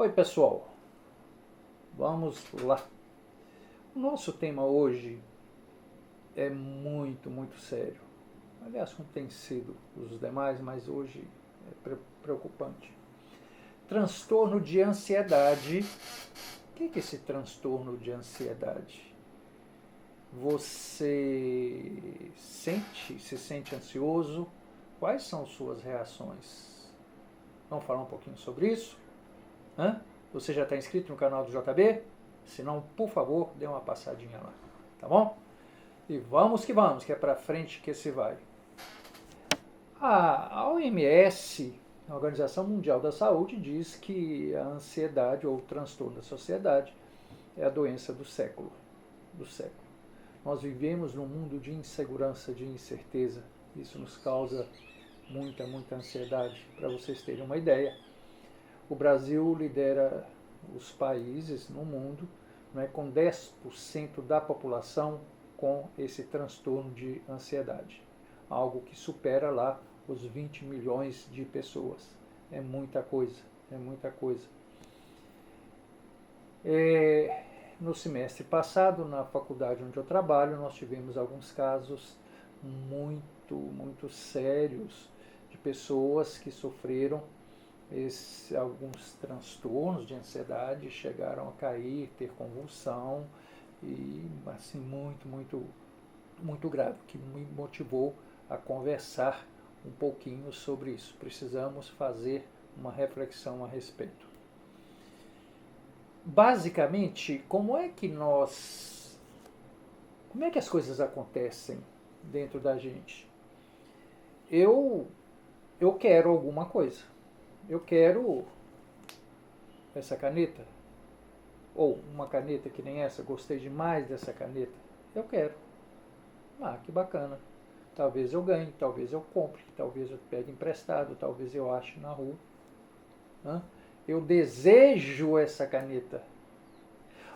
Oi, pessoal, vamos lá. O nosso tema hoje é muito sério. Aliás, como tem sido os demais, mas hoje é preocupante. Transtorno de ansiedade. O que é esse transtorno de ansiedade? Você se sente ansioso? Quais são suas reações? Vamos falar um pouquinho sobre isso? Hã? Você já está inscrito no canal do JB? Se não, por favor, dê uma passadinha lá, tá bom? E vamos, que é para frente que se vai. A OMS, a Organização Mundial da Saúde, diz que a ansiedade ou o transtorno da sociedade é a doença do século. Nós vivemos num mundo de insegurança, de incerteza. Isso nos causa muita ansiedade. Para vocês terem uma ideia, o Brasil lidera os países no mundo, né, com 10% da população com esse transtorno de ansiedade. Algo que supera lá os 20 milhões de pessoas. É muita coisa, é muita coisa. No semestre passado, na faculdade onde eu trabalho, nós tivemos alguns casos muito sérios de pessoas que sofreram alguns transtornos de ansiedade, chegaram a cair, ter convulsão e assim muito grave, que me motivou a conversar um pouquinho sobre isso. Precisamos fazer uma reflexão a respeito. Basicamente, como é que as coisas acontecem dentro da gente? Eu quero alguma coisa. Eu quero essa caneta, ou uma caneta que nem essa, gostei demais dessa caneta, eu quero. Que bacana. Talvez eu ganhe, talvez eu compre, talvez eu pegue emprestado, talvez eu ache na rua. Eu desejo essa caneta.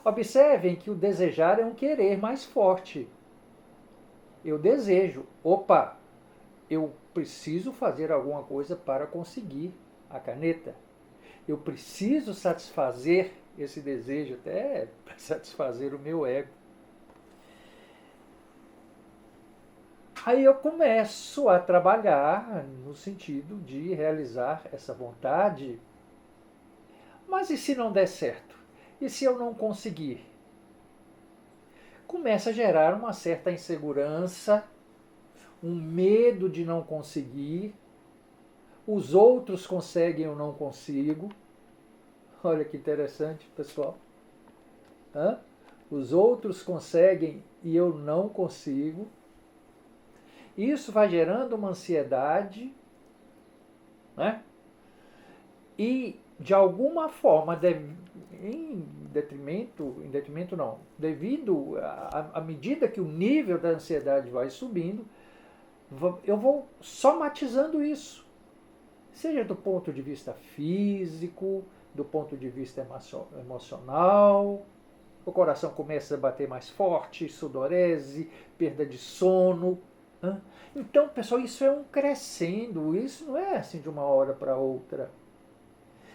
Observem que o desejar é um querer mais forte. Eu desejo. Opa, eu preciso fazer alguma coisa para conseguir a caneta. Eu preciso satisfazer esse desejo, até para satisfazer o meu ego. Aí eu começo a trabalhar no sentido de realizar essa vontade. Mas e se não der certo? E se eu não conseguir? Começa a gerar uma certa insegurança, um medo de não conseguir. Os outros conseguem, eu não consigo. Olha que interessante, pessoal. Os outros conseguem e eu não consigo. Isso vai gerando uma ansiedade, né? E, de alguma forma, devido à medida que o nível da ansiedade vai subindo, eu vou somatizando isso. Seja do ponto de vista físico, do ponto de vista emocional, o coração começa a bater mais forte, sudorese, perda de sono. Então, pessoal, isso é um crescendo, isso não é assim de uma hora para outra.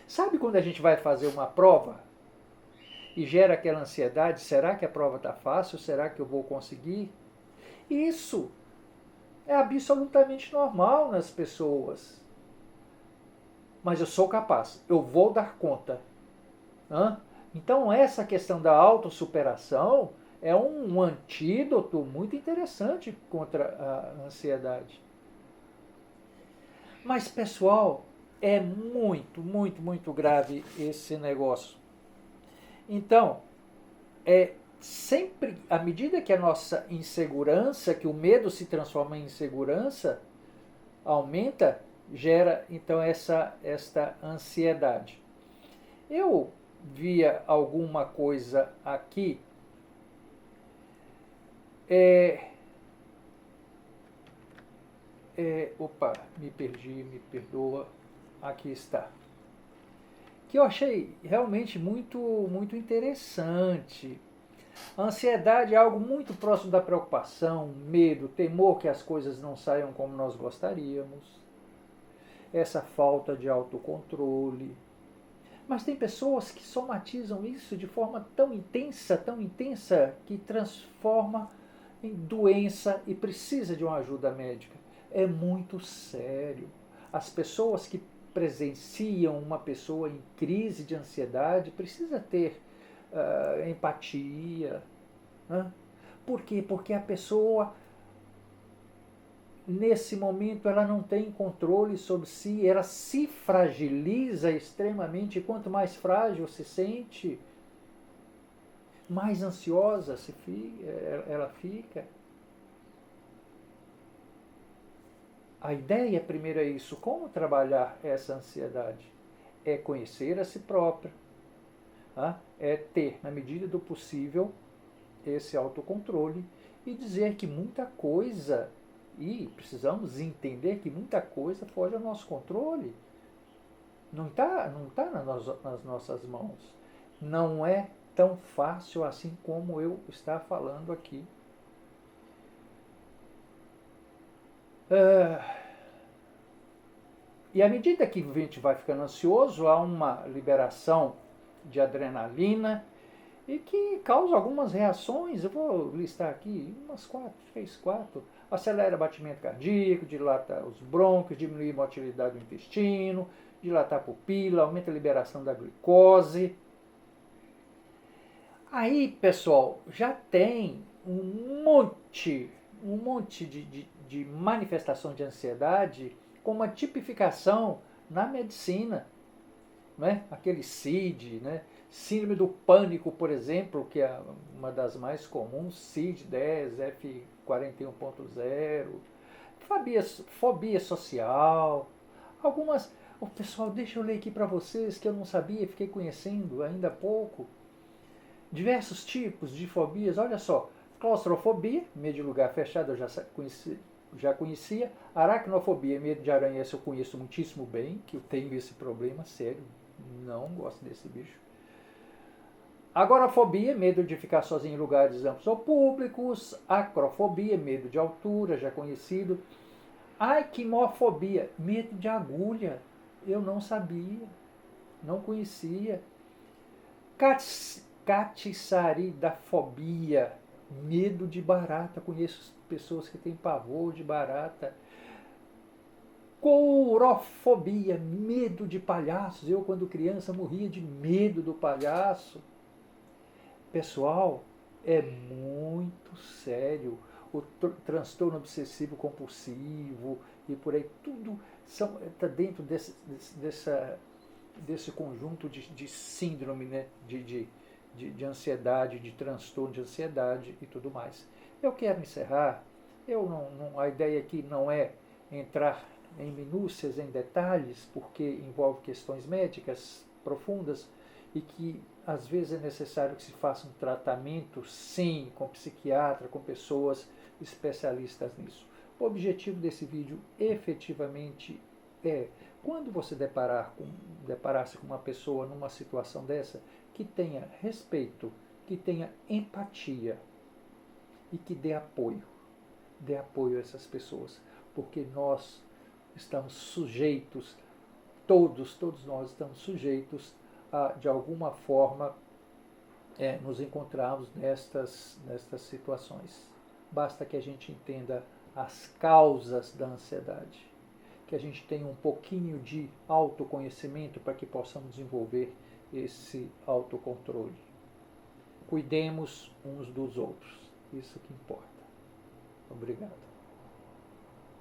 Sabe quando a gente vai fazer uma prova e gera aquela ansiedade, será que a prova está fácil, será que eu vou conseguir? Isso é absolutamente normal nas pessoas. Mas eu sou capaz, eu vou dar conta. Então essa questão da autossuperação é um antídoto muito interessante contra a ansiedade. Mas, pessoal, é muito grave esse negócio. Então, sempre, à medida que a nossa insegurança, que o medo se transforma em insegurança, aumenta, gera então esta ansiedade. Eu via alguma coisa aqui. Opa, me perdi, me perdoa. Aqui está. Que eu achei realmente muito interessante. A ansiedade é algo muito próximo da preocupação, medo, temor que as coisas não saiam como nós gostaríamos. Essa falta de autocontrole. Mas tem pessoas que somatizam isso de forma tão intensa, que transforma em doença e precisa de uma ajuda médica. É muito sério. As pessoas que presenciam uma pessoa em crise de ansiedade precisa ter empatia. Né? Por quê? Porque a pessoa, nesse momento, ela não tem controle sobre si, ela se fragiliza extremamente, e quanto mais frágil se sente, mais ansiosa ela fica. A ideia primeiro é isso. Como trabalhar essa ansiedade? É conhecer a si própria, tá? É ter, na medida do possível, esse autocontrole e dizer que muita coisa, e precisamos entender que muita coisa foge ao nosso controle. Não tá nas nossas mãos. Não é tão fácil assim como eu estou falando aqui. E à medida que a gente vai ficando ansioso, há uma liberação de adrenalina e que causa algumas reações. Eu vou listar aqui umas 4. Acelera o batimento cardíaco, dilata os brônquios, diminui a motilidade do intestino, dilata a pupila, aumenta a liberação da glicose. Aí, pessoal, já tem um monte de manifestação de ansiedade com uma tipificação na medicina, né? Aquele CID, né? Síndrome do pânico, por exemplo, que é uma das mais comuns, CID-10, F41.0, fobia social, algumas... Oh, pessoal, deixa eu ler aqui para vocês que eu não sabia, fiquei conhecendo ainda há pouco. Diversos tipos de fobias, olha só. Claustrofobia, medo de lugar fechado, eu já conhecia. Aracnofobia, medo de aranha, esse eu conheço muitíssimo bem, que eu tenho esse problema sério. Não gosto desse bicho. Agorafobia, medo de ficar sozinho em lugares amplos ou públicos. Acrofobia, medo de altura, já conhecido. Aiquimofobia, medo de agulha. Eu não sabia, não conhecia. Catiçaridafobia, medo de barata. Conheço pessoas que têm pavor de barata. Courofobia, medo de palhaços. Eu, quando criança, morria de medo do palhaço. Pessoal, é muito sério. O transtorno obsessivo compulsivo e por aí, tudo está dentro desse conjunto de síndrome, né? de ansiedade, de transtorno de ansiedade e tudo mais. Eu quero encerrar. A ideia aqui não é entrar em minúcias, em detalhes, porque envolve questões médicas profundas e que às vezes é necessário que se faça um tratamento, sim, com psiquiatra, com pessoas especialistas nisso. O objetivo desse vídeo efetivamente é, quando você deparar-se com uma pessoa numa situação dessa, que tenha respeito, que tenha empatia e que dê apoio a essas pessoas, porque nós estamos sujeitos, todos nós estamos sujeitos a, de alguma forma, nos encontrarmos nestas situações. Basta que a gente entenda as causas da ansiedade, que a gente tenha um pouquinho de autoconhecimento para que possamos desenvolver esse autocontrole. Cuidemos uns dos outros, isso que importa. Obrigado.